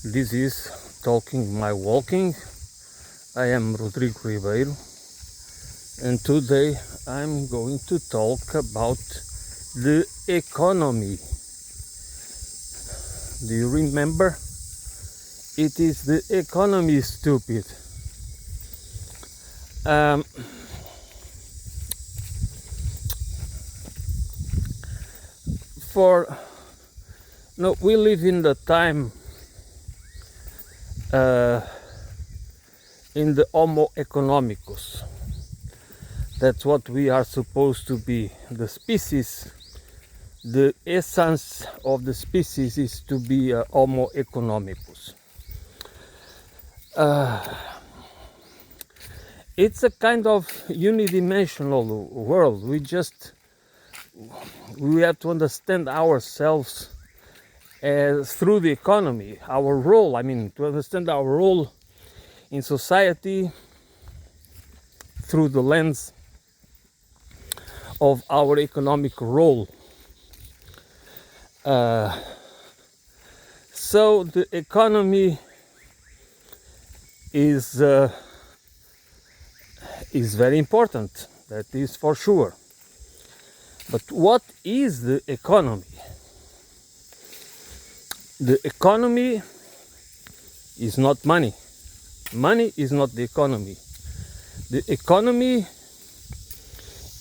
This is Talking My Walking. I am Rodrigo Ribeiro, and today I'm going to talk about the economy. Do you remember? It is the economy, stupid. We live in the time in the Homo economicus. That's what we are supposed to be. The species, the essence of the species is to be a Homo economicus. It's a kind of unidimensional world. We have to understand ourselves through the economy, our role. To understand our role in society through the lens of our economic role. So the economy is very important, that is for sure. But what is the economy? The economy is not money. Money is not the economy. The economy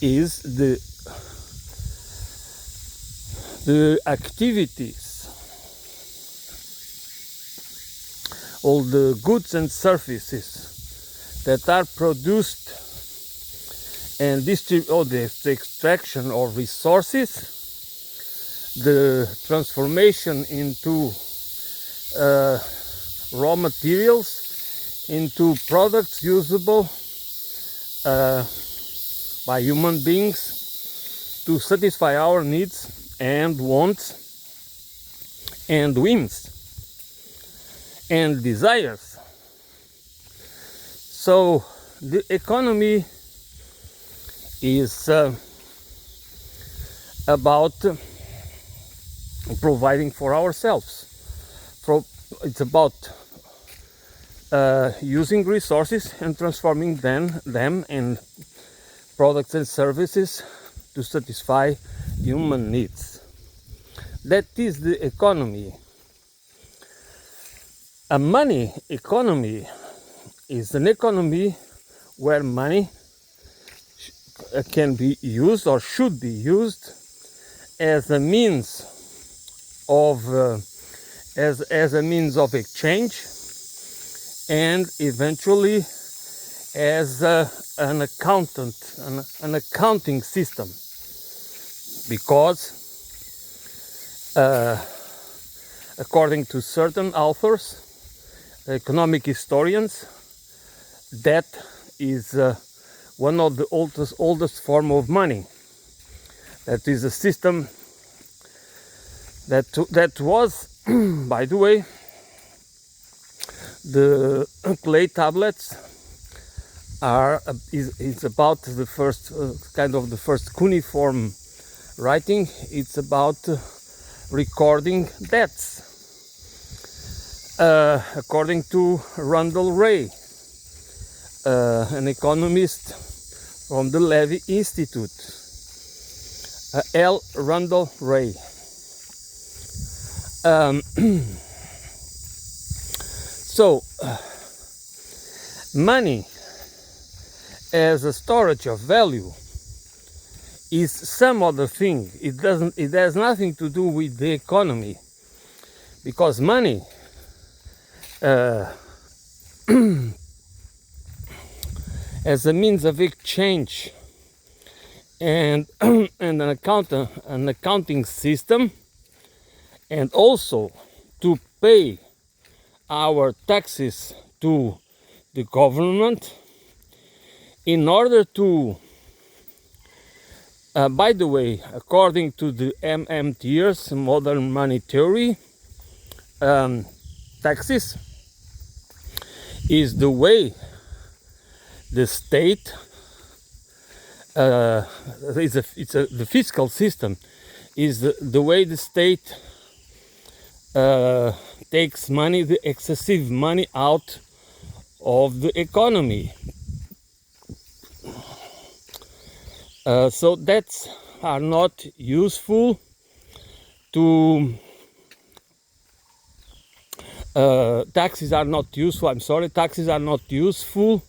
is the activities, all the goods and services that are produced and distributed, the extraction of resources, the transformation into raw materials, into products usable by human beings to satisfy our needs and wants and whims and desires. So the economy is about providing for ourselves. It's about using resources and transforming them in products and services to satisfy human needs. That is the economy. A money economy is an economy where money can be used or should be used as a means of as a means of exchange, and eventually as an accounting system, because according to certain authors, economic historians, that is one of the oldest form of money. That is a system that was, by the way, the clay tablets is about the first the first cuneiform writing. It's about recording debts. According to Randall Wray, an economist from the Levy Institute, L. Randall Wray. So, money as a storage of value is some other thing. It has nothing to do with the economy, because money as a means of exchange and an accounting system, and also to pay our taxes to the government in order to, by the way, according to the MMTers, modern money theory, taxes is the way the state, the fiscal system is the way the state takes money, the excessive money out of the economy. So that's are not useful to taxes are not useful. I'm sorry, taxes are not useful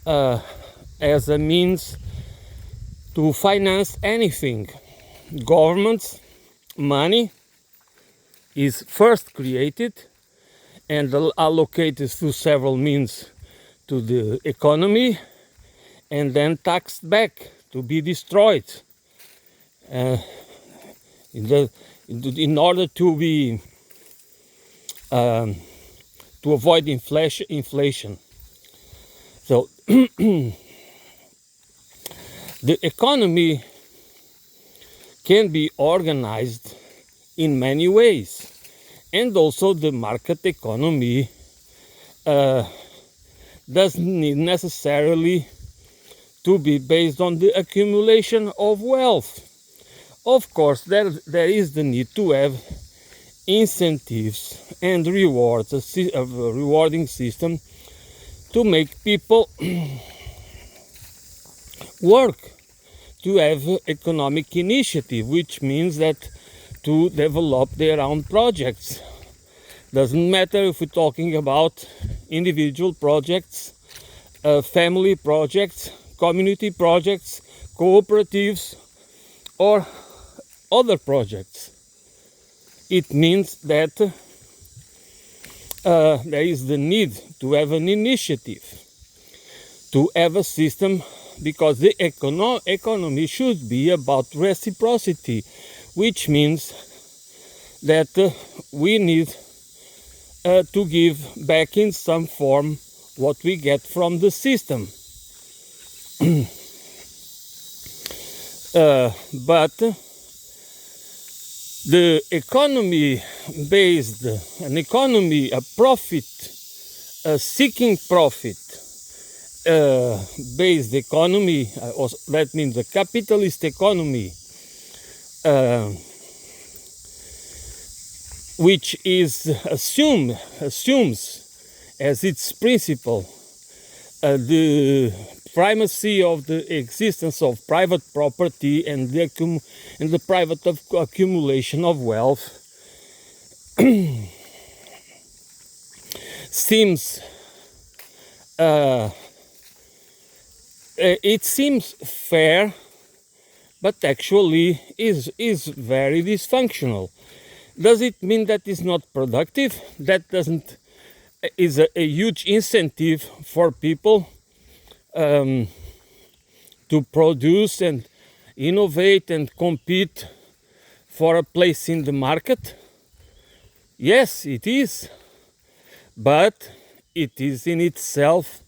as a means to finance anything. Government's money is first created and allocated through several means to the economy and then taxed back to be destroyed in order to be to avoid inflation. So the economy can be organized in many ways, and also the market economy doesn't need necessarily to be based on the accumulation of wealth. Of course, there is the need to have incentives and rewards, a rewarding system to make people work, to have economic initiative, which means that to develop their own projects. Doesn't matter if we're talking about individual projects, family projects, community projects, cooperatives, or other projects. It means that there is the need to have an initiative, to have a system, because the economy should be about reciprocity, which means that we need to give back in some form what we get from the system. But the economy based, a profit, seeking profit based economy, that means a capitalist economy, which assumes as its principle the primacy of the existence of private property and the private accumulation of wealth seems it seems fair, but actually is very dysfunctional. Does it mean that it's not productive? That is a huge incentive for people to produce and innovate and compete for a place in the market? Yes, it is, but it is in itself,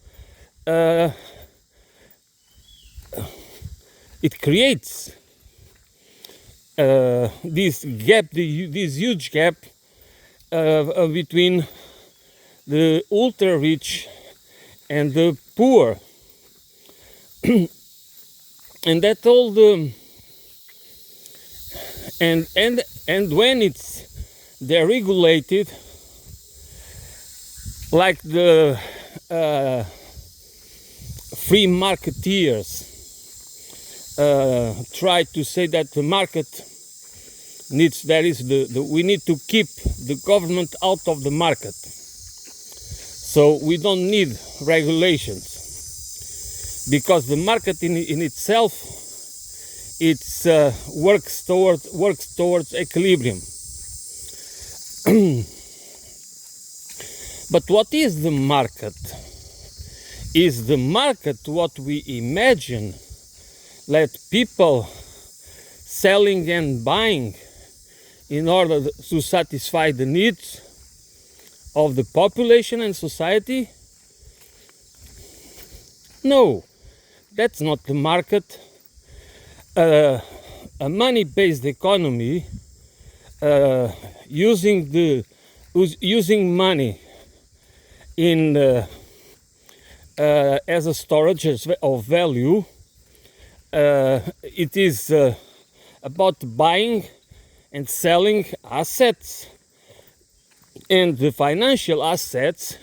it creates this gap, this huge gap between the ultra rich and the poor. And that all the and when it's deregulated, like the free marketeers try to say that the market needs, we need to keep the government out of the market, so we don't need regulations, because the market in itself, it's works towards equilibrium. But what is the market? Is the market what we imagine? Let people selling and buying in order to satisfy the needs of the population and society? No, that's not the market. A money-based economy, using money in as a storage of value, it is about buying and selling assets And the financial assets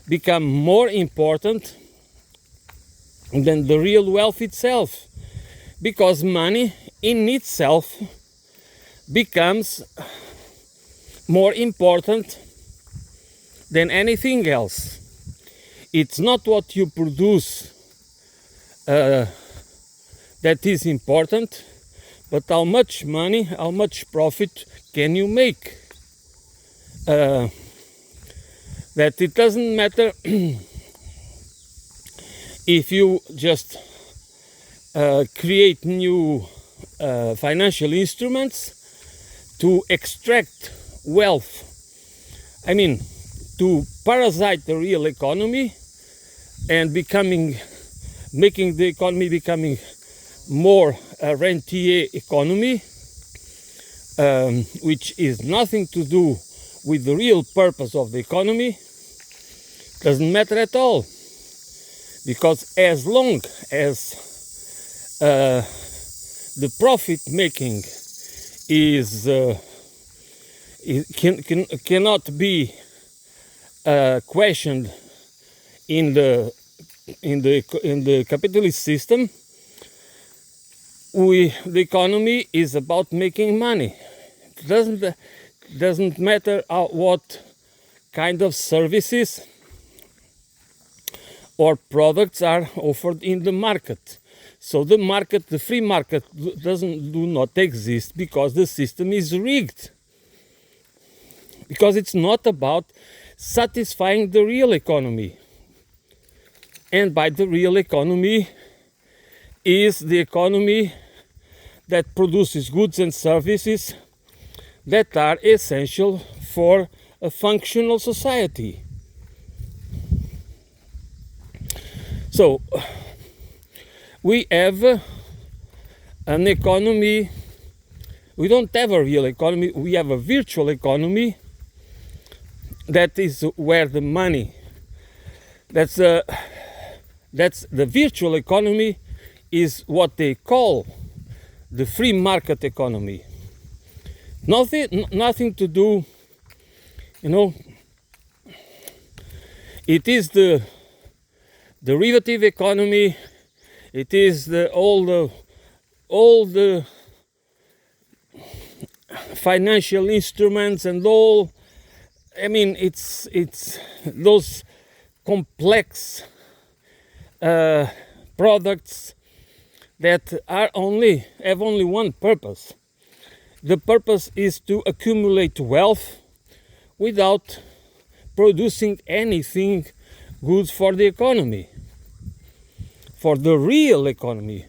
become more important than the real wealth itself, because money in itself becomes more important than anything else. It's not what you produce that is important, but how much money, how much profit can you make. That it doesn't matter if you just create new financial instruments to extract wealth. I mean, to parasite the real economy and making the economy becoming more a rentier economy, which is nothing to do with the real purpose of the economy, doesn't matter at all. Because as long as the profit making cannot be questioned in the capitalist system, the economy is about making money. It doesn't matter what kind of services or products are offered in the market. So the free market do not exist because the system is rigged. Because it's not about satisfying the real economy. And by the real economy is the economy that produces goods and services that are essential for a functional society. So we have an economy. We don't have a real economy, we have a virtual economy. That is where the money, that's the virtual economy, is what they call the free market economy. Nothing to do, it is the derivative economy. It is all the financial instruments and all. I mean, it's those complex products that have only one purpose. The purpose is to accumulate wealth without producing anything good for the economy, for the real economy,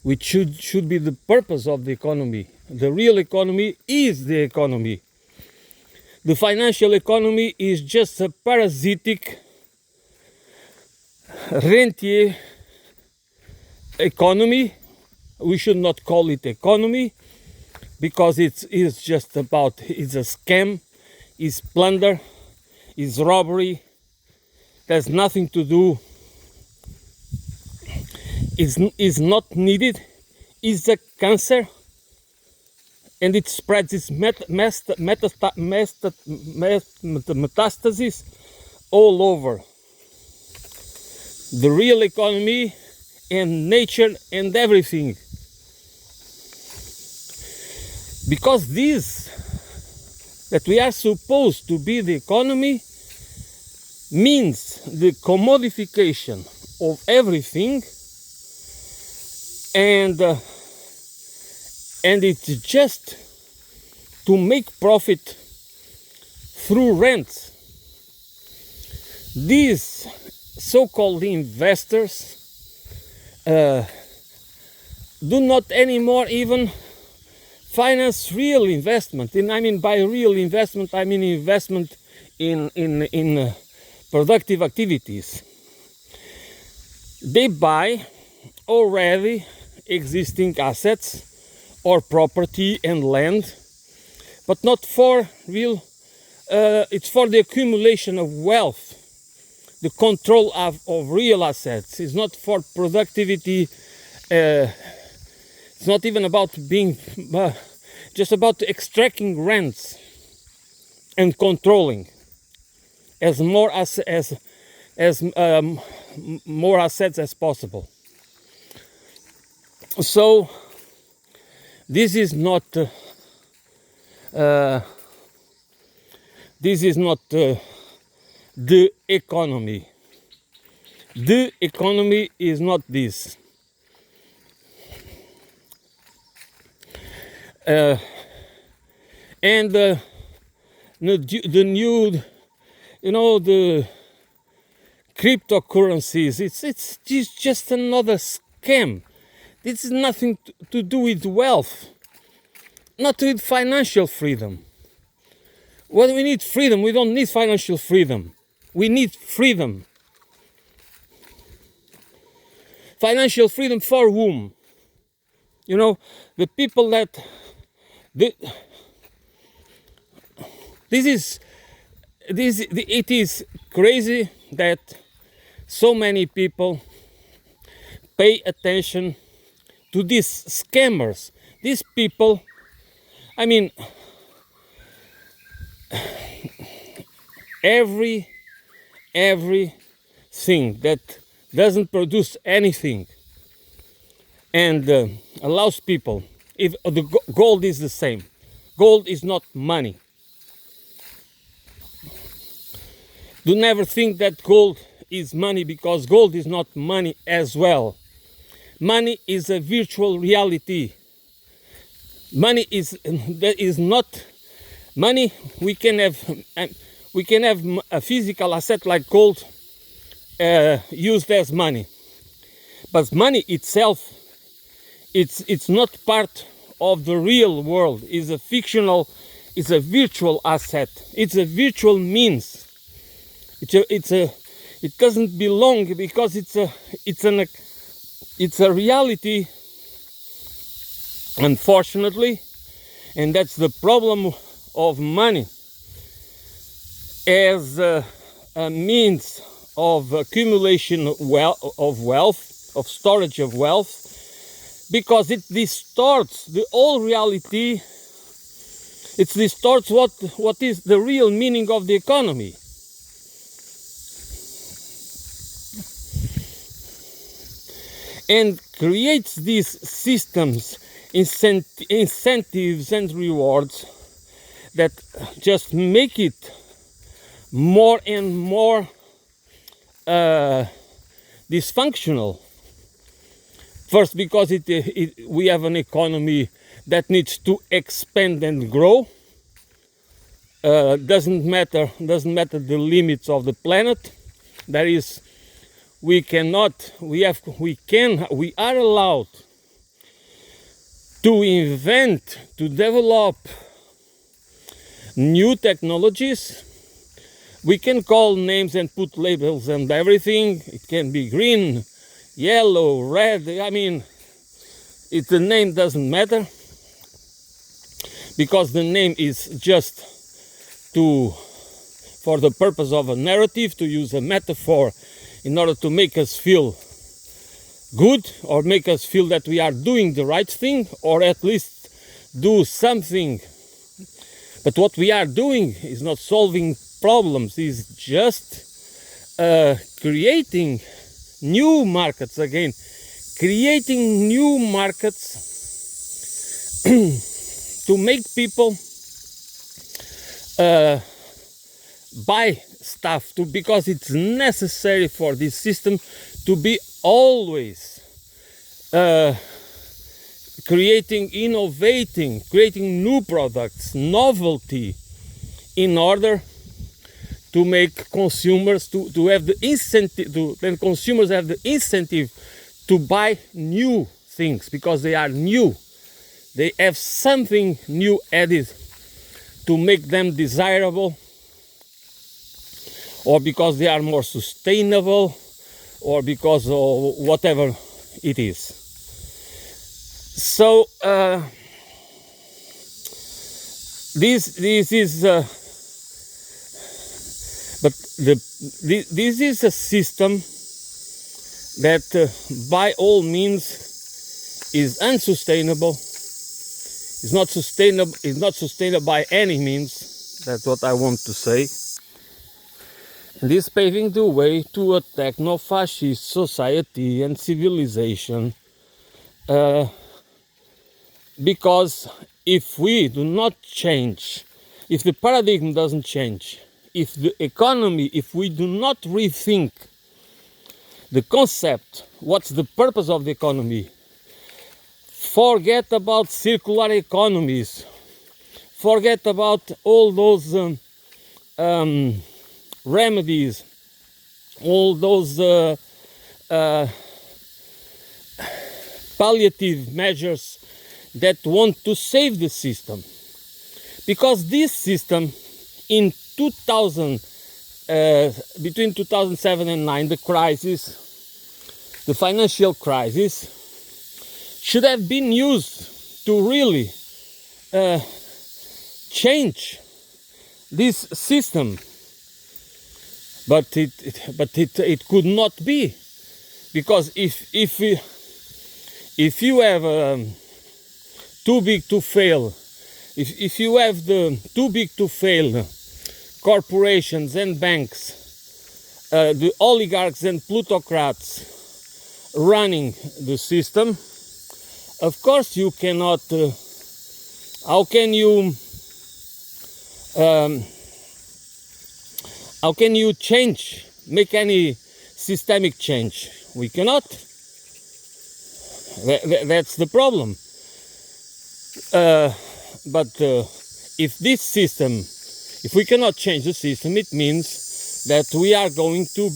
which should be the purpose of the economy. The real economy is the economy. The financial economy is just a parasitic rentier economy. We should not call it economy, because it's just about, it's a scam, it's plunder, it's robbery. There's nothing to do, is not needed, is a cancer, and it spreads its metastasis all over the real economy and nature and everything. Because this, that we are supposed to be the economy, means the commodification of everything, and it's just to make profit through rents. These so-called investors do not anymore even finance real investment. And I mean, by real investment, I mean investment in productive activities. They buy already existing assets or property and land, but not for real. It's for the accumulation of wealth, the control of real assets. It's not for productivity. It's not even about being just about extracting rents. and controlling as more assets as possible. So this is not the economy. The economy is not this. And the new, the cryptocurrencies, it's just another scam. This is nothing to do with wealth, not with financial freedom. Well, we need freedom. We don't need financial freedom. We need freedom. Financial freedom for whom? The people that... It is crazy that so many people pay attention to these scammers. These people, I mean, everything that doesn't produce anything and allows people, if the gold is the same, gold is not money. Do never think that gold is money, because gold is not money as well. Money is a virtual reality. Money is not money. We can have a physical asset like gold used as money, but money itself, it's not part of the real world. It's a fictional, it's a virtual asset. It's a virtual means. It doesn't belong, because it's a reality, unfortunately, and that's the problem of money as a means of accumulation of wealth, of storage of wealth, because it distorts the whole reality. It distorts what is the real meaning of the economy. And creates these systems, incentives and rewards that just make it more and more dysfunctional. First, because we have an economy that needs to expand and grow. Doesn't matter the limits of the planet. That is, we are allowed to invent, to develop new technologies. We can call names and put labels and everything. It can be green, yellow, red. I mean, the name doesn't matter, because the name is just for the purpose of a narrative, to use a metaphor in order to make us feel good, or make us feel that we are doing the right thing, or at least do something. But what we are doing is not solving problems, is just creating new markets again, creating new markets to make people buy stuff, because it's necessary for this system to be always creating new products, novelty, in order to make consumers to have the incentive, then consumers have the incentive to buy new things, because they are new. They have something new added to make them desirable, or because they are more sustainable, or because of whatever it is. So this is this is a system that by all means is unsustainable. Is not sustainable by any means, That's what I want to say. This paving the way to a techno-fascist society and civilization, because if we do not change, if the paradigm doesn't change, if the economy, if we do not rethink the concept, what's the purpose of the economy, forget about circular economies, forget about all those remedies, all those palliative measures that want to save the system. Because this system in 2000, between 2007 and 9, the crisis, the financial crisis, should have been used to really change this system. But it could not be, because if you have too big to fail, if you have the too big to fail corporations and banks, the oligarchs and plutocrats running the system, of course you cannot. How can you change, make any systemic change? We cannot. That's the problem. But if this system, if we cannot change the system, it means that we are going to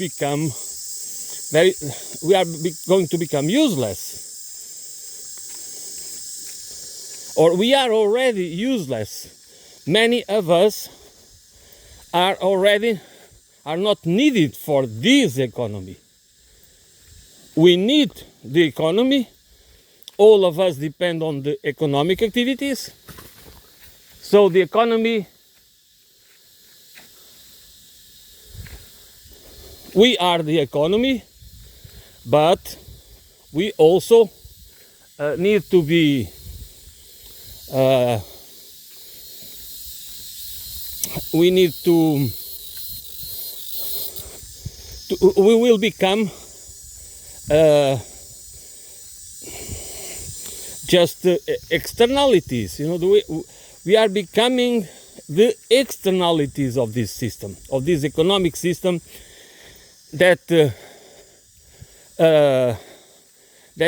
become useless, or we are already useless. Many of us are not needed for this economy. We need the economy. All of us depend on the economic activities. So the economy, we are the economy, but we also need to be we need to we will become just externalities. You know, we are becoming the externalities of this system, of this economic system that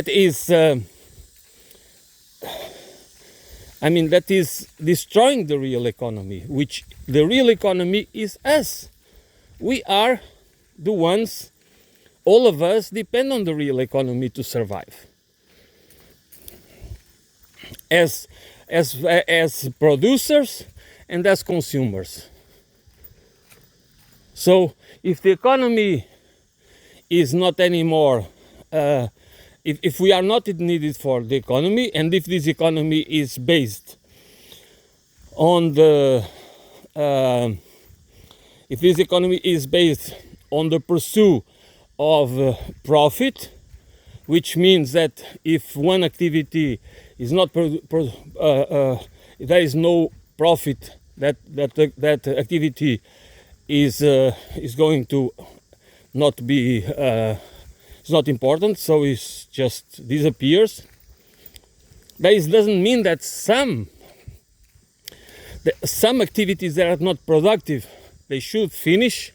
is that is destroying the real economy, which the real economy is us. We are the ones, all of us depend on the real economy to survive. As producers and as consumers. So if the economy is not anymore, if we are not needed for the economy, and if this economy is based on the pursuit of profit, which means that if one activity is not there is no profit, that activity is going to not be it's not important, so it just disappears. This doesn't mean that some activities that are not productive, they should finish,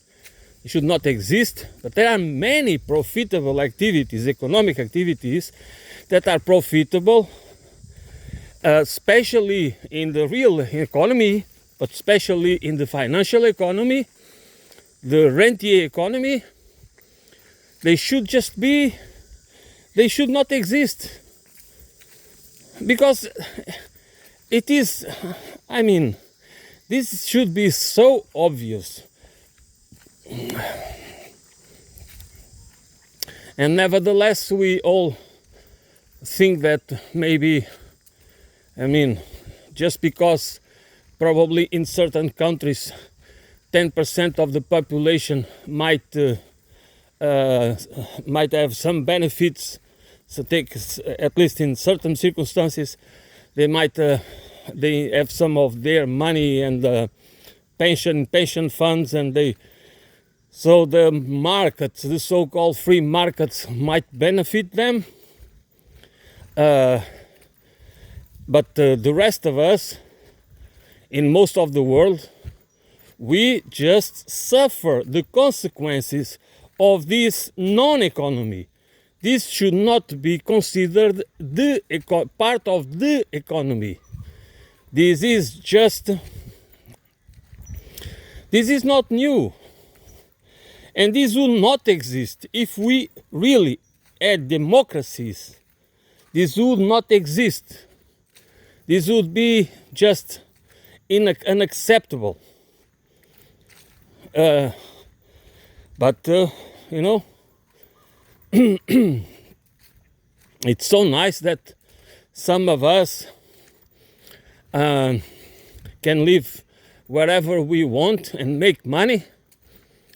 they should not exist. But there are many profitable activities, economic activities, that are profitable, especially in the real economy, but especially in the financial economy, the rentier economy. They should not exist, because it is, this should be so obvious. And nevertheless, we all think that maybe, just because probably in certain countries 10% of the population might have some benefits, so at least in certain circumstances, they have some of their money and pension funds, and so the markets, the so-called free markets, might benefit them, but the rest of us, in most of the world, we just suffer the consequences of this non-economy. This should not be considered the part of the economy. This is not new. And this will not exist if we really had democracies. This would not exist. This would be just unacceptable. But you know, it's so nice that some of us can live wherever we want and make money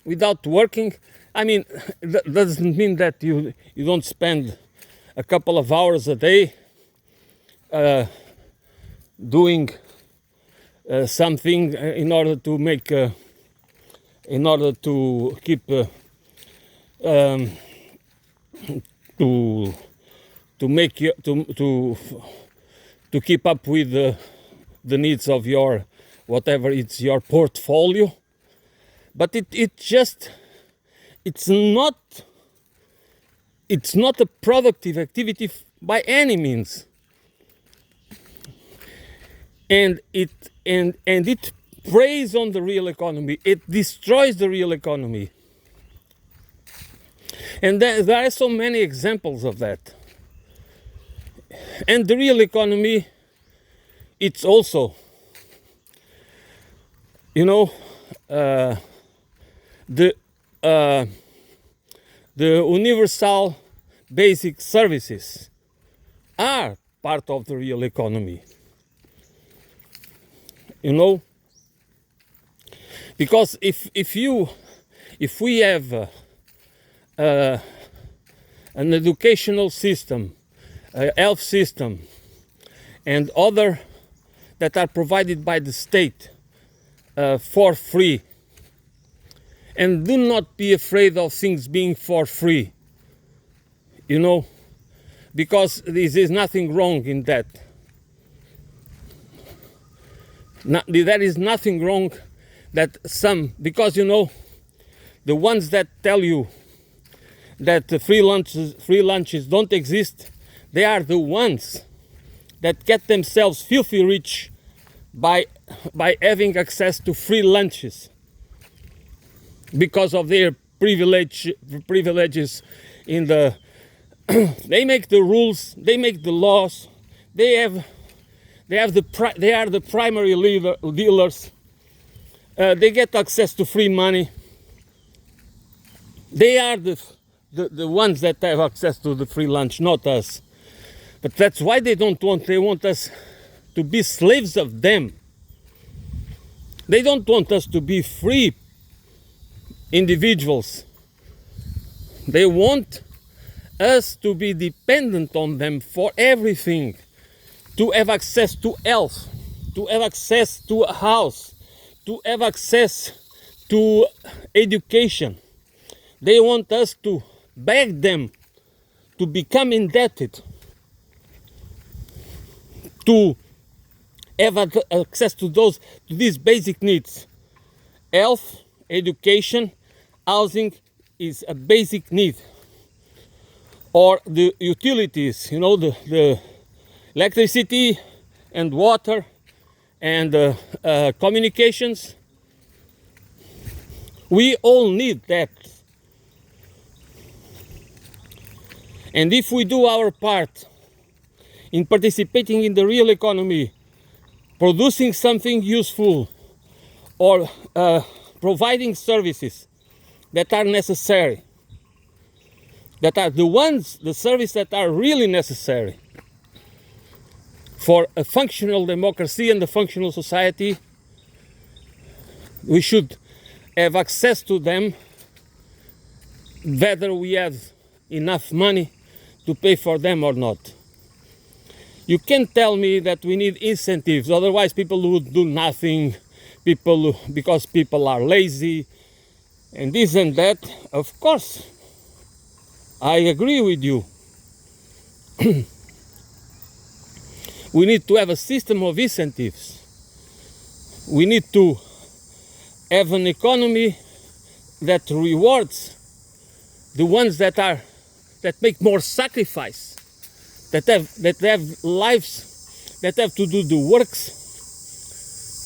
without working. I mean, that doesn't mean that you don't spend a couple of hours a day doing something in order to make, in order to keep, to make you, to keep up with the needs of your, whatever it's your portfolio. But it's not a productive activity by any means. And it preys on the real economy. It destroys the real economy. And there are so many examples of that. And the real economy, it's also, you know, the universal basic services are part of the real economy. You know, because if we have an educational system, a health system, and other that are provided by the state for free, and do not be afraid of things being for free, you know, because there is nothing wrong in that. There is nothing wrong that because you know, the ones that tell you that free lunches don't exist, they are the ones that get themselves filthy rich by having access to free lunches because of their privileges in the they make the rules, they make the laws, they are the primary dealers. They get access to free money. They are the ones that have access to the free lunch, not us. But that's why they want us to be slaves of them. They don't want us to be free individuals. They want us to be dependent on them for everything. To have access to health, to have access to a house, to have access to education. They want us to beg them to become indebted, to have access to these basic needs. Health, education, housing is a basic need. Or the utilities, you know, the electricity and water and communications. We all need that. And if we do our part in participating in the real economy, producing something useful, or providing services that are necessary, that are the services that are really necessary for a functional democracy and a functional society, we should have access to them, whether we have enough money to pay for them or not. You can't tell me that we need incentives, otherwise people would do nothing, because people are lazy and this and that. Of course, I agree with you. We need to have a system of incentives. We need to have an economy that rewards the ones that make more sacrifice, that have lives, that have to do the works,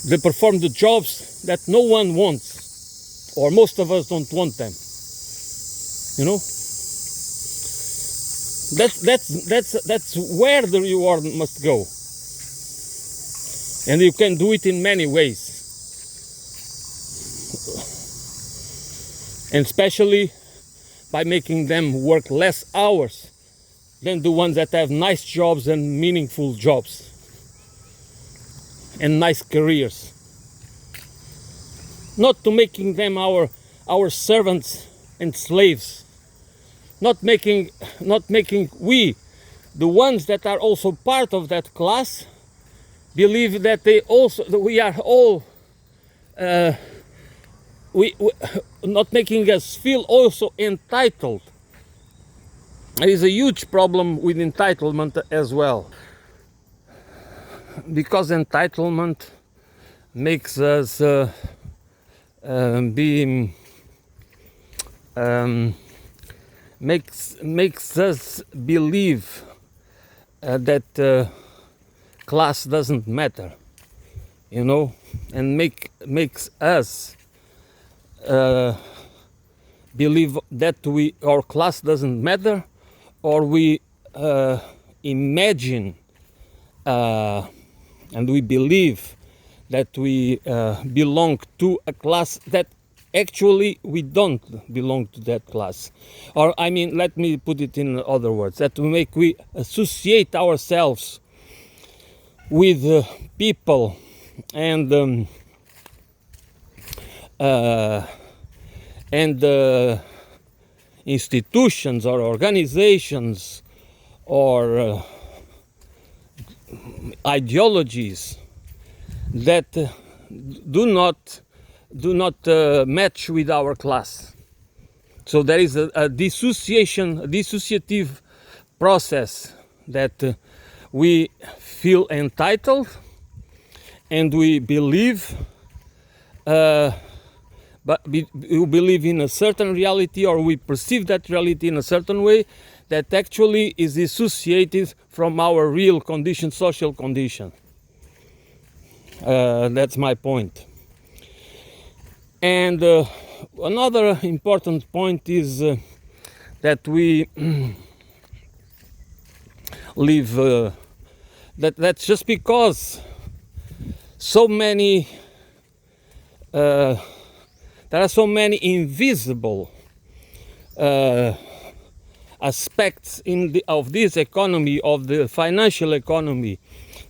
that perform the jobs that no one wants, or most of us don't want them. You know, that's where the reward must go, and you can do it in many ways, and especially by making them work less hours than the ones that have nice jobs and meaningful jobs and nice careers. Not to making them our servants and slaves. Not making we, the ones that are also part of that class, believe that that we are all we not making us feel also entitled. There is a huge problem with entitlement as well, because entitlement makes us makes us believe that class doesn't matter, you know, and makes us believe that our class doesn't matter, or we imagine and we believe that we belong to a class that actually we don't belong to that class. Or I mean, let me put it in other words, that we associate ourselves with people and institutions or organizations or ideologies that do not match with our class. So there is a dissociative process that we feel entitled and we believe but we believe in a certain reality, or we perceive that reality in a certain way that actually is dissociated from our real condition, social condition. That's my point. And another important point is that we live, that's just because so many there are so many invisible aspects of this economy, of the financial economy.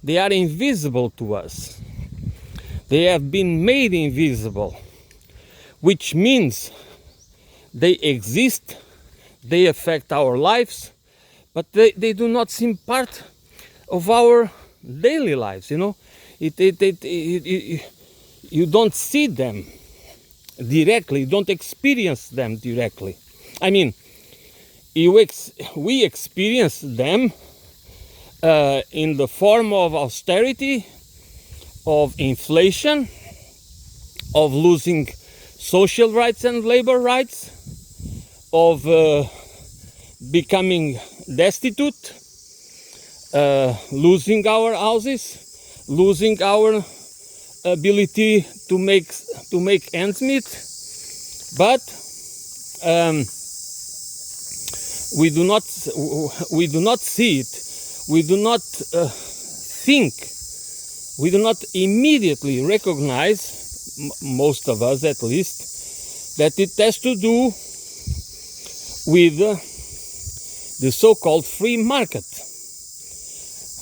They are invisible to us. They have been made invisible, which means they exist, they affect our lives, but they do not seem part of our daily lives, you know. You don't see them directly, you don't experience them directly. I mean, we experience them in the form of austerity, of inflation, of losing social rights and labor rights, of becoming destitute, losing our houses, losing our ability to make ends meet. But we do not see it. We do not think. We do not immediately recognize, most of us at least, that it has to do with the so-called free market,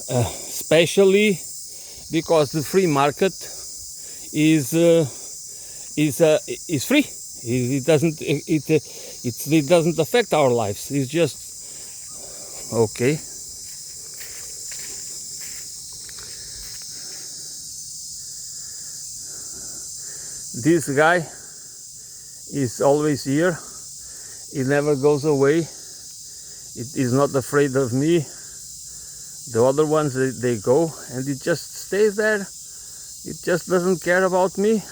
especially because the free market is free. It doesn't affect our lives. It's just okay. This guy is always here. He never goes away. It is not afraid of me. The other ones, they go, and it just stays there. It just doesn't care about me,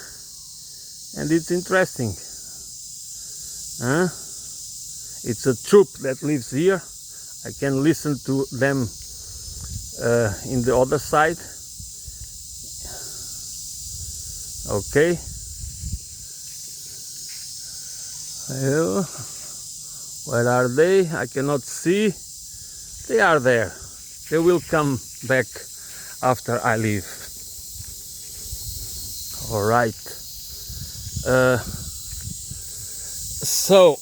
and it's interesting. Huh? It's a troop that lives here. I can listen to them in the other side. Okay. Well, where are they? I cannot see. They are there. They will come back after I leave. All right. So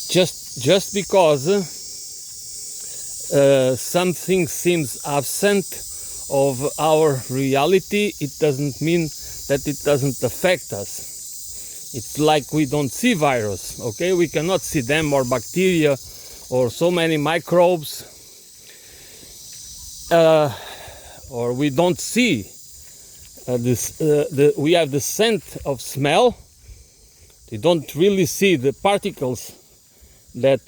just because something seems absent of our reality, it doesn't mean that it doesn't affect us. It's like we don't see virus, okay? We cannot see them, or bacteria, or so many microbes, or we don't see we have the scent of smell. We don't really see the particles that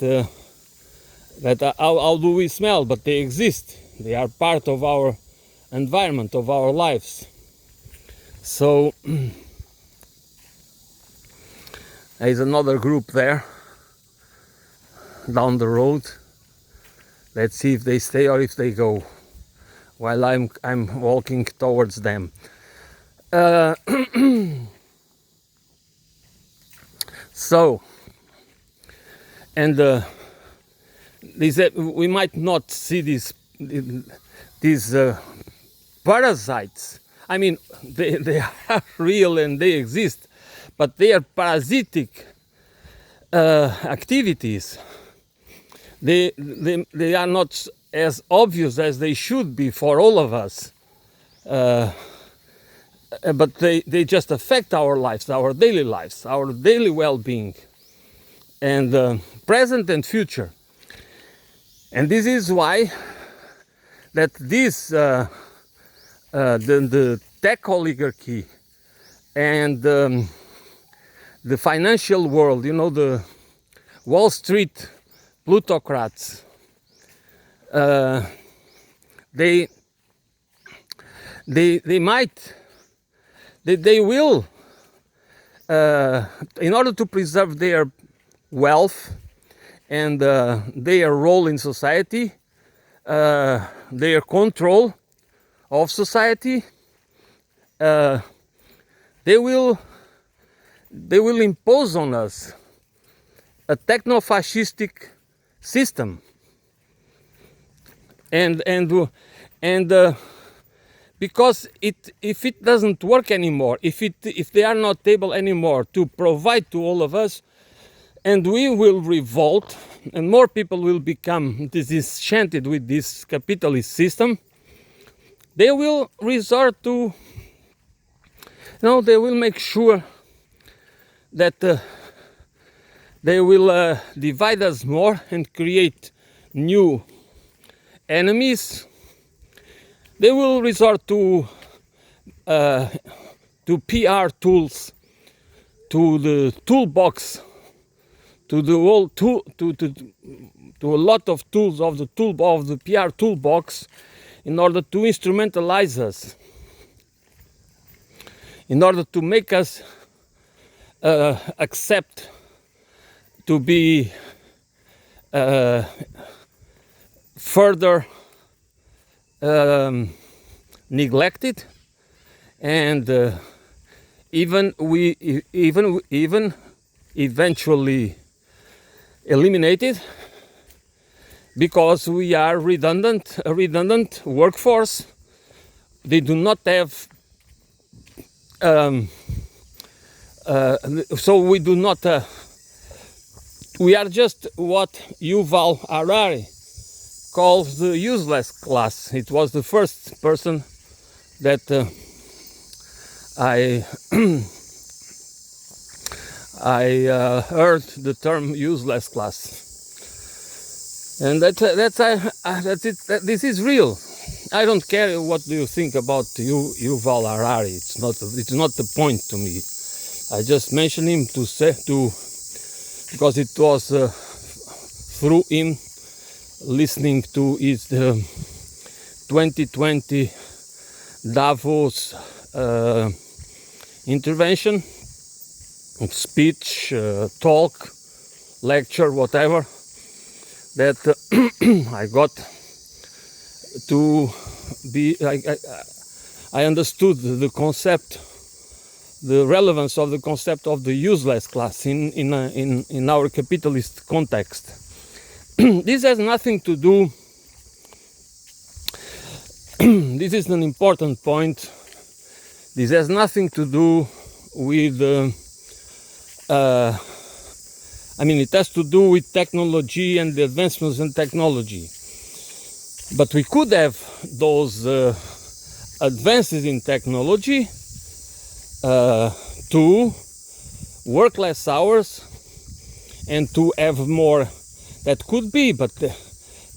how do we smell, but they exist. They are part of our environment, of our lives. So there is another group there down the road. Let's see if they stay or if they go while I'm walking towards them. So, and we might not see these parasites. I mean, they are real and they exist, but they are parasitic activities. They are not as obvious as they should be for all of us, but they just affect our lives, our daily lives, our daily well-being, and present and future. And this is why that the tech oligarchy and the financial world, you know, the Wall Street plutocrats, they will, in order to preserve their wealth and their role in society, their control of society, they will impose on us a techno-fascistic system, and because if it doesn't work anymore, if they are not able anymore to provide to all of us, and we will revolt, and more people will become disenchanted with this capitalist system, they will resort to, they will make sure that they will divide us more and create new enemies. They will resort to PR tools, to the toolbox, to the whole tool, to a lot of tools of the PR toolbox, in order to instrumentalize us, in order to make us accept to be further neglected, and even eventually eliminated, because we are a redundant workforce. They do not have so we do not we are just what Yuval Harari calls the useless class. It was the first person that I heard the term useless class, and that's it. This is real. I don't care what do you think about Yuval Harari. It's not the point to me. I just mentioned him because it was through him listening to his 2020 Davos intervention, speech, talk, lecture, whatever, that I got to be. I understood the concept, the relevance of the concept of the useless class in our capitalist context. This has nothing to do. This is an important point. This has nothing to do with. It has to do with technology and the advancements in technology. But we could have those advances in technology to work less hours and to have more. That could be, but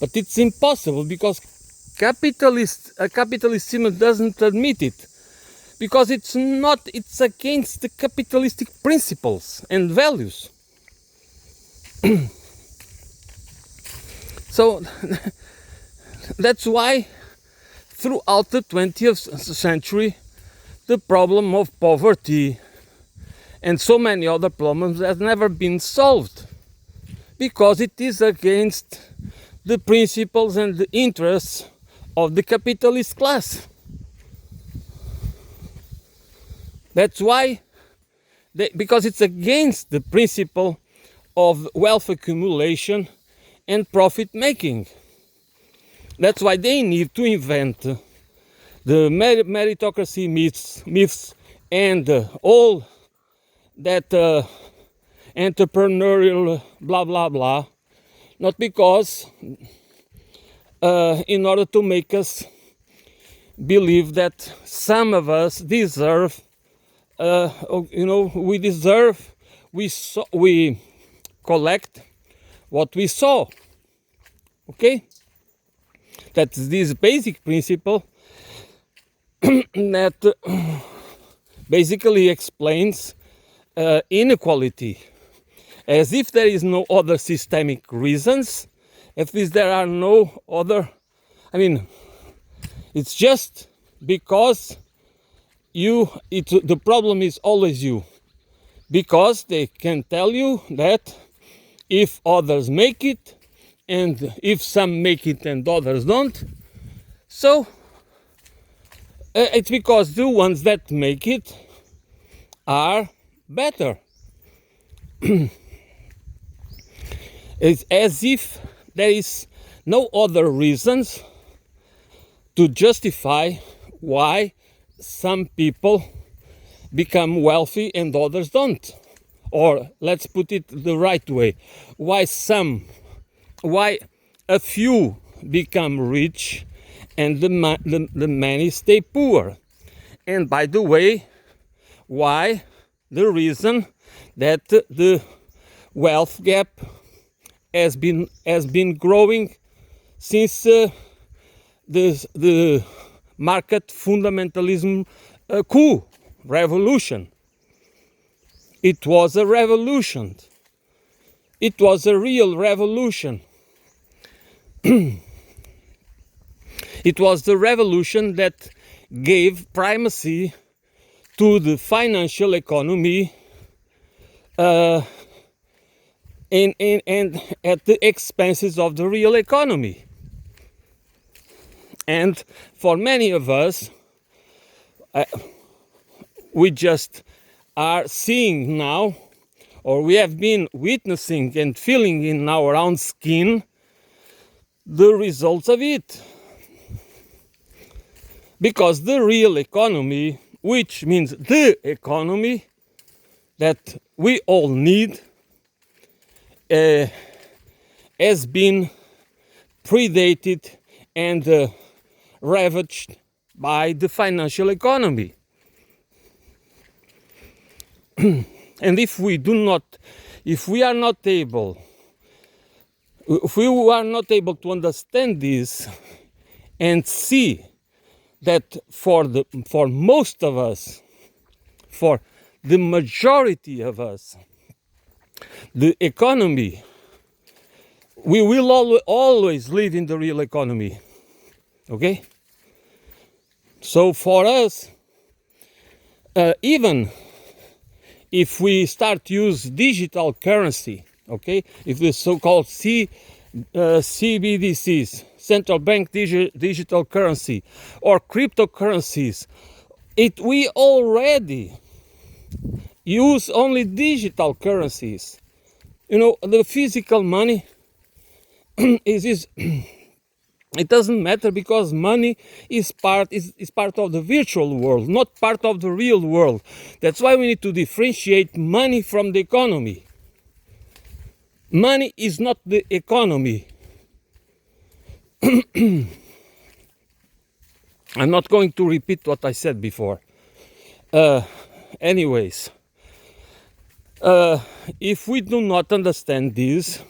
it's impossible because a capitalist system doesn't admit it, because it's against the capitalistic principles and values. So that's why throughout the 20th century the problem of poverty and so many other problems has never been solved, because it is against the principles and the interests of the capitalist class. That's why, because it's against the principle of wealth accumulation and profit making. That's why they need to invent the meritocracy myths and all that entrepreneurial blah blah blah, not because in order to make us believe that some of us deserve, we collect what we saw. Okay, that's this basic principle that basically explains inequality, as if there is no other systemic reasons, at least there are no other. It's just because the problem is always you, because they can tell you that if others make it, and if some make it and others don't, so it's because the ones that make it are better. It's as if there is no other reasons to justify why some people become wealthy and others don't. Or let's put it the right way, why a few become rich and the many stay poor. And by the way, why the reason that the wealth gap has been growing since the market fundamentalism coup revolution. It was a revolution. It was a real revolution. It was the revolution that gave primacy to the financial economy and at the expenses of the real economy. And for many of us, we just are seeing now, or we have been witnessing and feeling in our own skin the results of it. Because the real economy, which means the economy that we all need, has been predated and ravaged by the financial economy. And if we are not able to understand this and see that for most of us, for the majority of us, the economy, we will always live in the real economy. Okay? So for us, even if we start to use digital currency, okay, if the so-called CBDCs, central bank digital currency, or cryptocurrencies, we already use only digital currencies. You know, the physical money is it doesn't matter, because money is part of the virtual world, not part of the real world. That's why we need to differentiate money from the economy. Money is not the economy. I'm not going to repeat what I said before. Anyways, if we do not understand this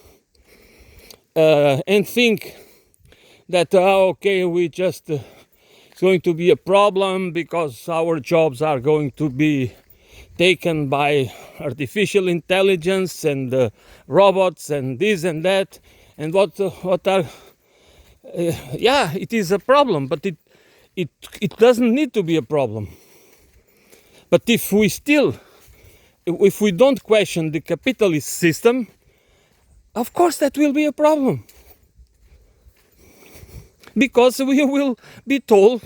and think that okay, we just it's going to be a problem because our jobs are going to be taken by artificial intelligence and robots and this and that, and what are yeah, it is a problem, but it doesn't need to be a problem. But if we don't question the capitalist system, of course that will be a problem. Because we will be told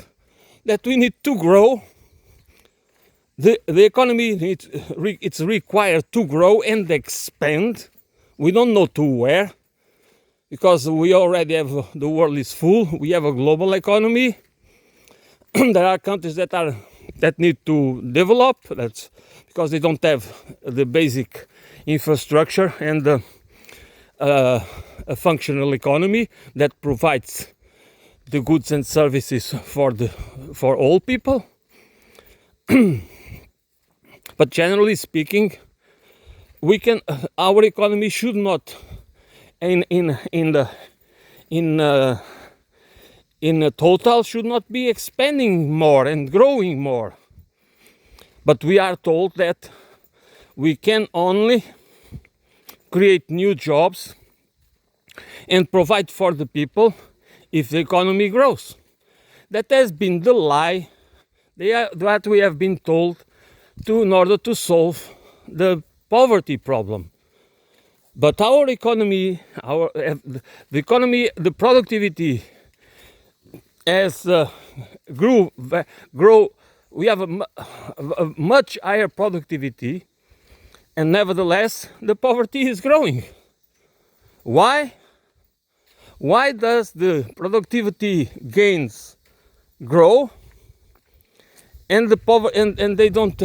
that we need to grow. The economy it's required to grow and expand. We don't know to where, because we already have, the world is full. We have a global economy. There are countries that need to develop. That's because they don't have the basic infrastructure and a functional economy that provides the goods and services for all people. But generally speaking, our economy should not in total should not be expanding more and growing more. But we are told that we can only create new jobs and provide for the people if the economy grows. That has been the lie that we have been told in order to solve the poverty problem. But our economy, the productivity has grow. We have a much higher productivity, and nevertheless the poverty is growing. Why? Why does the productivity gains grow and the and they don't,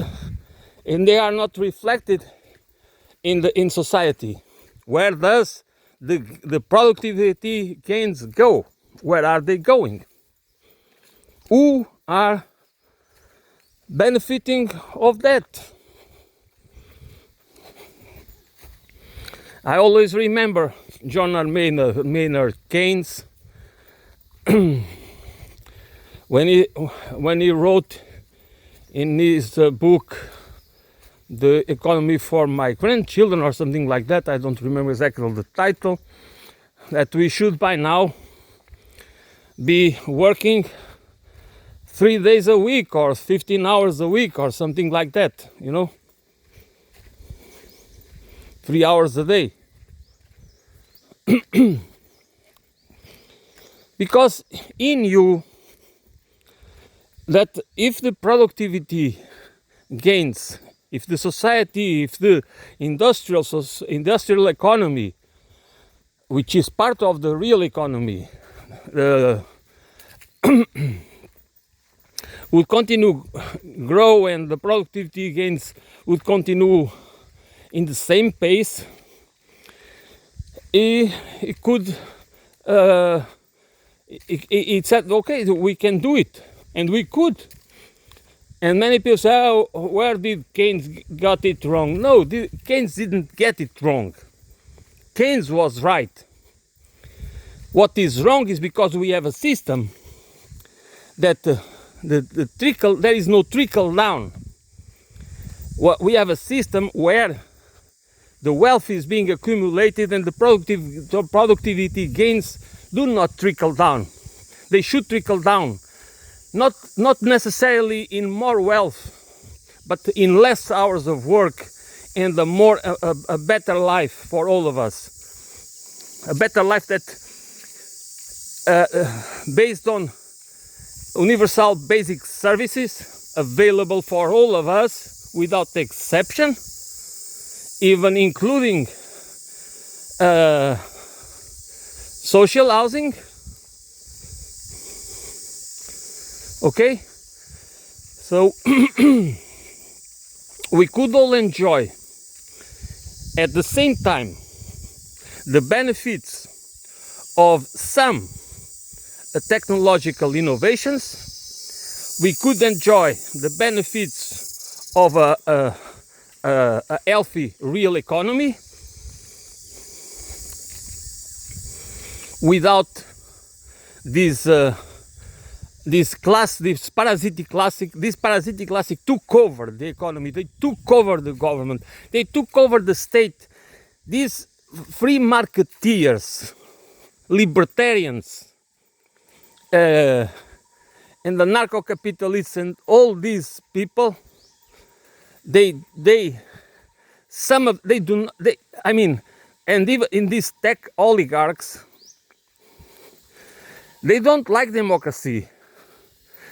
and they are not reflected in society? Where does the productivity gains go? Where are they going? Who are benefiting of that? I always remember John Maynard Keynes when he wrote in his book The Economy for My Grandchildren, or something like that. I don't remember exactly the title. That we should by now be working 3 days a week or 15 hours a week or something like that, 3 hours a day. Because in you, that if the productivity gains, if the society, if the industrial economy, which is part of the real economy, would continue grow and the productivity gains would continue in the same pace, it could it said, okay, we can do it, and we could. And many people say, oh, where did Keynes got it wrong? No, Keynes didn't get it wrong. Keynes was right. What is wrong is because we have a system that there is no trickle down. We have a system where the wealth is being accumulated and the productivity gains do not trickle down. They should trickle down, not necessarily in more wealth, but in less hours of work and a better life for all of us. A better life that based on universal basic services available for all of us without exception, even including social housing. Okay, so we could all enjoy at the same time the benefits of some technological innovations. We could enjoy the benefits of a healthy real economy without this parasitic classic took over the economy. They took over the government. They took over the state. These free marketeers, libertarians, and the narco-capitalists and all these people, and even in these tech oligarchs, they don't like democracy.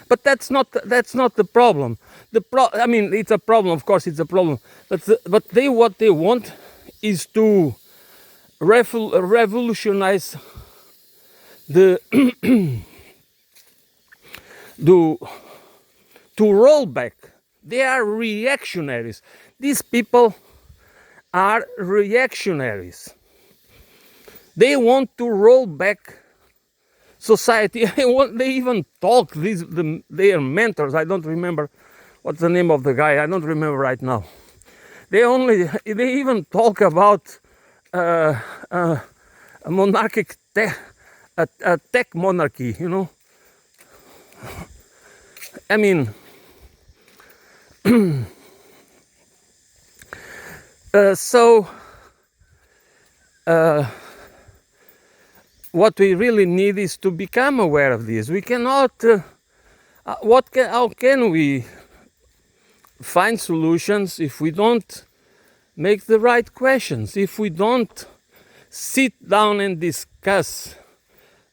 But that's not the problem. It's a problem. Of course, it's a problem. But what they want is to revolutionize to roll back. They are reactionaries. These people are reactionaries. They want to roll back society. They even talk, their mentors, I don't remember what's the name of the guy, I don't remember right now. They even talk about a monarchic a tech monarchy, you know. I mean, what we really need is to become aware of this. We cannot. How can we find solutions if we don't make the right questions? If we don't sit down and discuss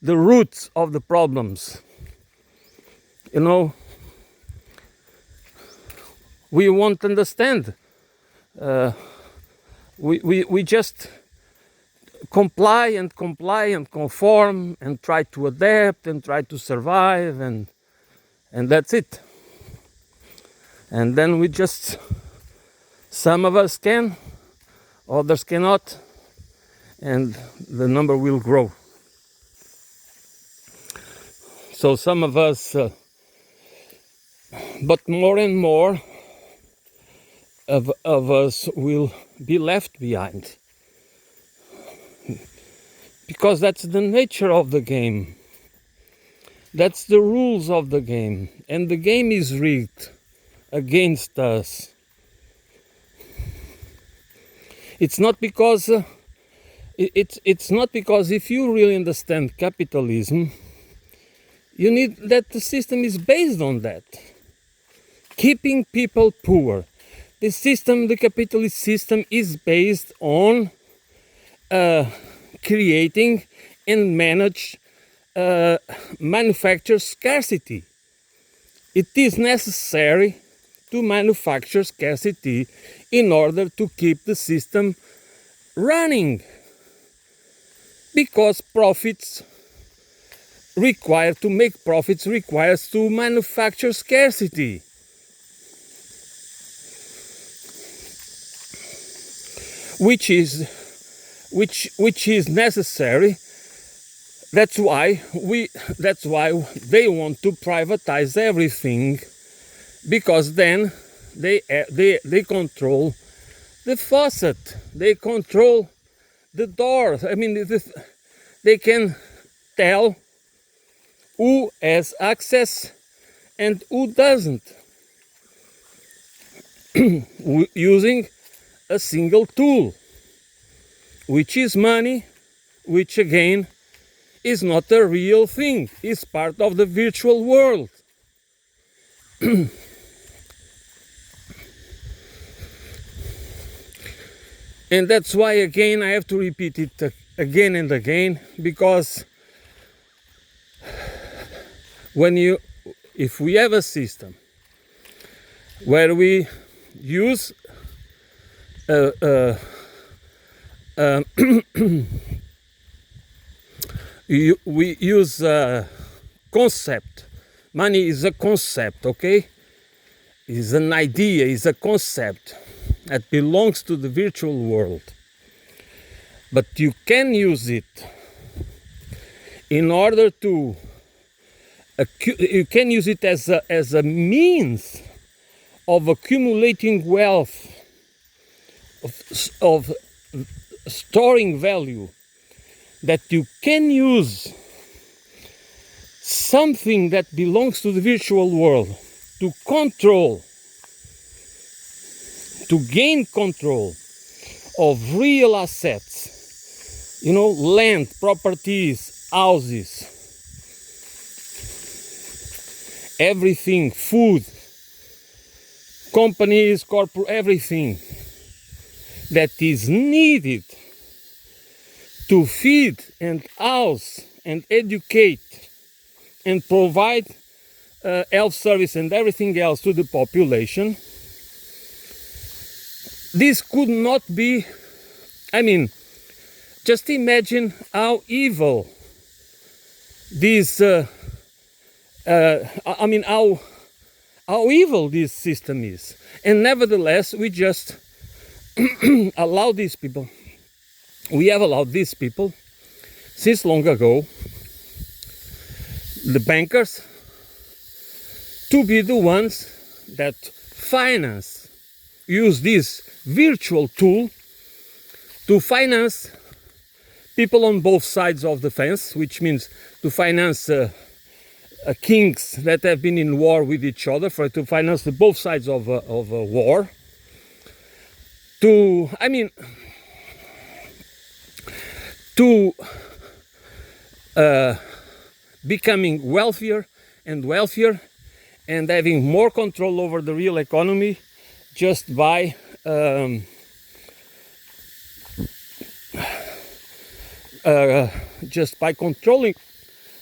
the roots of the problems? You know, we won't understand. We just comply and conform and try to adapt and try to survive, and that's it. And then we just, some of us can, others cannot, and the number will grow. So some of us, but more and more of us will be left behind. Because that's the nature of the game. That's the rules of the game. And the game is rigged against us. It's not because it's not because if you really understand capitalism, you need that the system is based on that. Keeping people poor. The capitalist system is based on creating and manage manufacture scarcity. It is necessary to manufacture scarcity in order to keep the system running, because to make profits requires to manufacture scarcity. Which is necessary. That's why they want to privatize everything, because then they control the faucet, they control the door. I mean, they can tell who has access and who doesn't, using a single tool, which is money, which again is not a real thing, is part of the virtual world. And that's why, again, I have to repeat it again and again, because if we have a system where we use we use a concept. Money is a concept, okay? Is an idea, is a concept that belongs to the virtual world. But you can use it in order to you can use it as a means of accumulating wealth, of storing value, that you can use something that belongs to the virtual world to control, to gain control of real assets, land, properties, houses, everything, food, companies, corporate, everything that is needed to feed and house and educate and provide health service and everything else to the population. This could not be, just imagine how evil this, how evil this system is. And nevertheless, we just allow these people, we have allowed these people since long ago, the bankers, to be the ones that use this virtual tool to finance people on both sides of the fence, which means to finance kings that have been in war with each other, to finance both sides of a war, to becoming wealthier and wealthier and having more control over the real economy just by controlling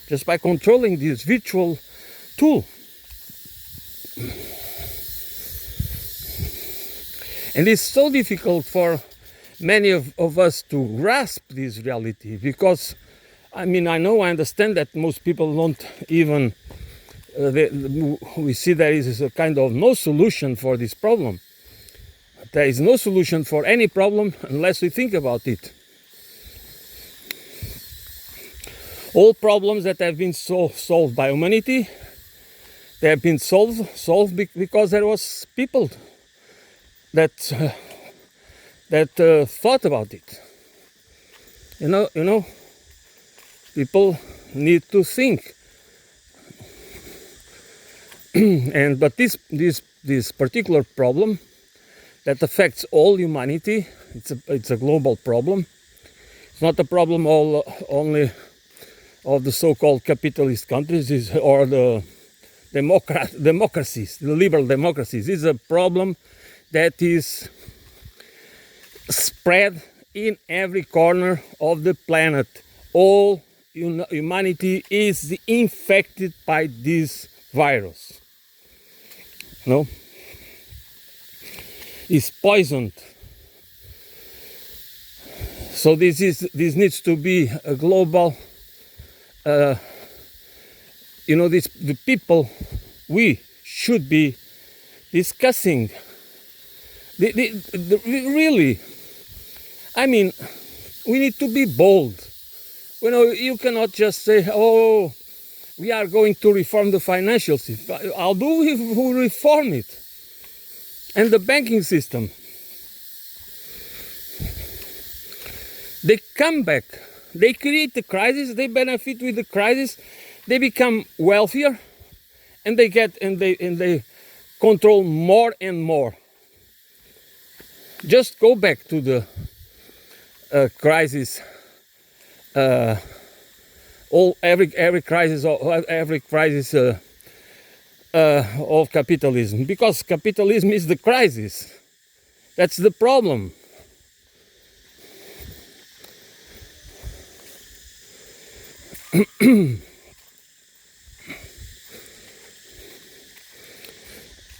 this virtual tool. And it's so difficult for many of us to grasp this reality, because I understand that most people don't even we see there is a kind of no solution for this problem. There is no solution for any problem unless we think about it. All problems that have been solved by humanity, they have been solved because there was people that thought about it. People need to think. But this particular problem that affects all humanity, it's a global problem. It's not a problem only of the so-called capitalist countries or the democracies, the liberal democracies. It's a problem that is spread in every corner of the planet. All humanity is infected by this virus. Is poisoned. So this needs to be a global. The people, we should be discussing. Really, we need to be bold. You cannot just say, "Oh, we are going to reform the financial system." How do we reform it? And the banking system. They come back. They create the crisis. They benefit with the crisis. They become wealthier. and they control more and more. Just go back to the crisis, every crisis of capitalism, because capitalism is the crisis. That's the problem.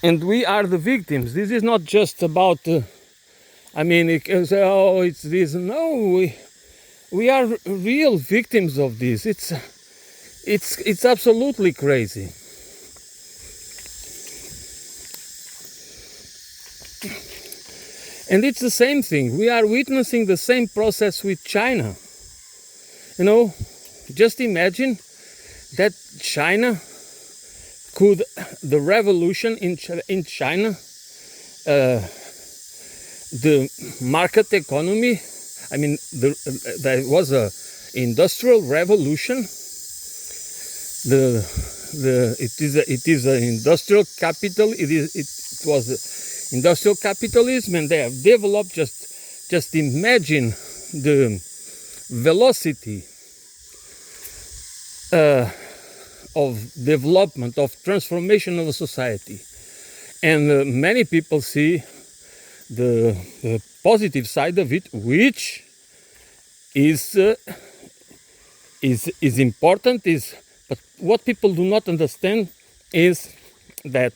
And we are the victims. This is not just about it can say, oh, it's this. No, we are real victims of this. It's absolutely crazy. And it's the same thing. We are witnessing the same process with China. Just imagine that China could, the revolution in China, the market economy, there was a industrial revolution. It is an industrial capital. It was industrial capitalism, and they have developed. Just imagine the velocity of development, of transformation of a society. And many people see the positive side of it, which is important. But what people do not understand is that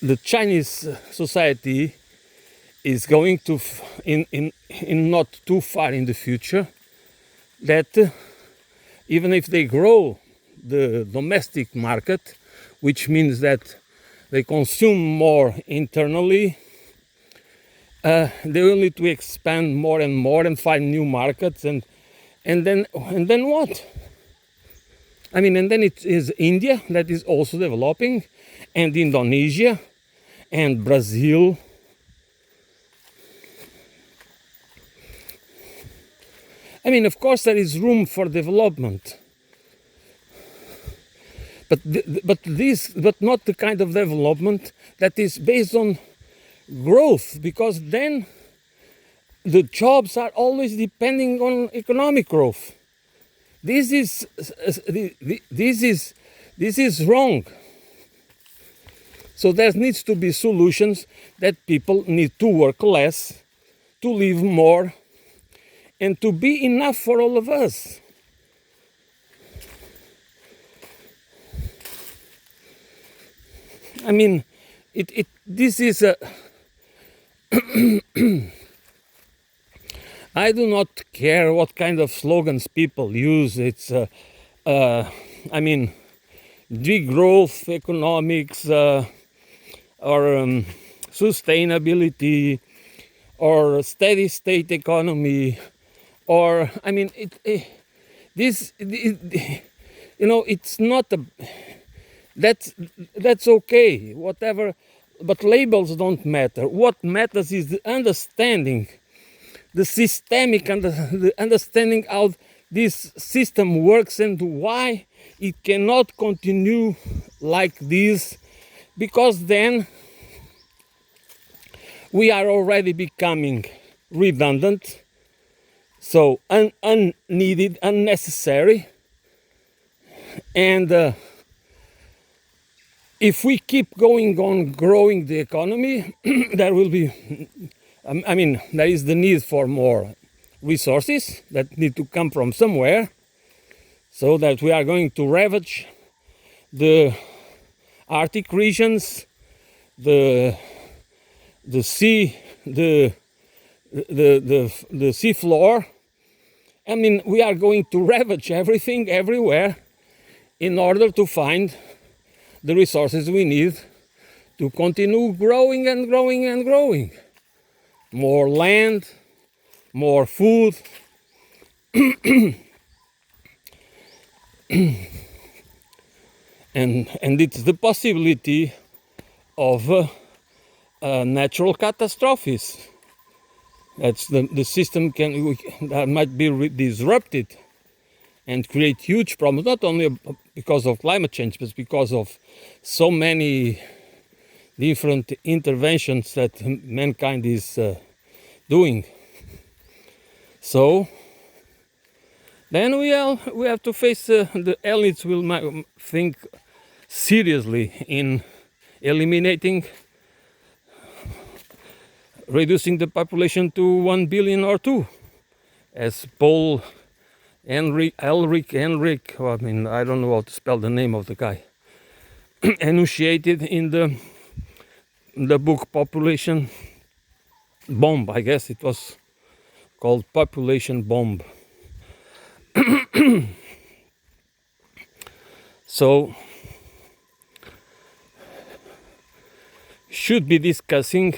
the Chinese society is going to, in not too far in the future, that even if they grow the domestic market, which means that they consume more internally, they will need to expand more and more and find new markets, and then what? And then it is India that is also developing, and Indonesia, and Brazil. Of course, there is room for development, but not the kind of development that is based on growth, because then the jobs are always depending on economic growth. This is wrong. So there needs to be solutions that people need to work less, to live more, and to be enough for all of us. This is a I do not care what kind of slogans people use. It's degrowth economics, or sustainability, or steady state economy, or it's not that's okay, whatever, but labels don't matter. What matters is the understanding, the systemic and the understanding how this system works and why it cannot continue like this, because then we are already becoming redundant, so unneeded, unnecessary, and if we keep going on growing the economy, there will be, there is the need for more resources that need to come from somewhere, so that we are going to ravage the Arctic regions, the sea, the sea floor. We are going to ravage everything everywhere in order to find the resources we need to continue growing and growing and growing. More land, more food. and it's the possibility of natural catastrophes. That's the system that might be disrupted, and create huge problems, not only because of climate change, but because of so many different interventions that mankind is doing. So then we have to face the elites will think seriously in eliminating, reducing the population to 1 billion or 2, as Paul Henrik, I mean, I don't know how to spell the name of the guy, enunciated in the book Population Bomb. I guess it was called Population Bomb. So should be discussing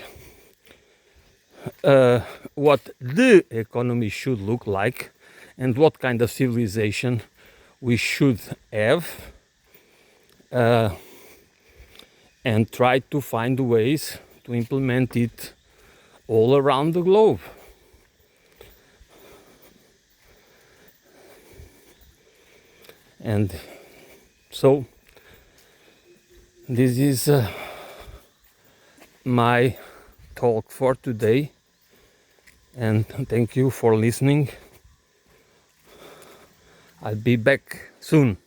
what the economy should look like and what kind of civilization we should have, and try to find ways to implement it all around the globe. And so this is my talk for today, and thank you for listening. I'll be back soon.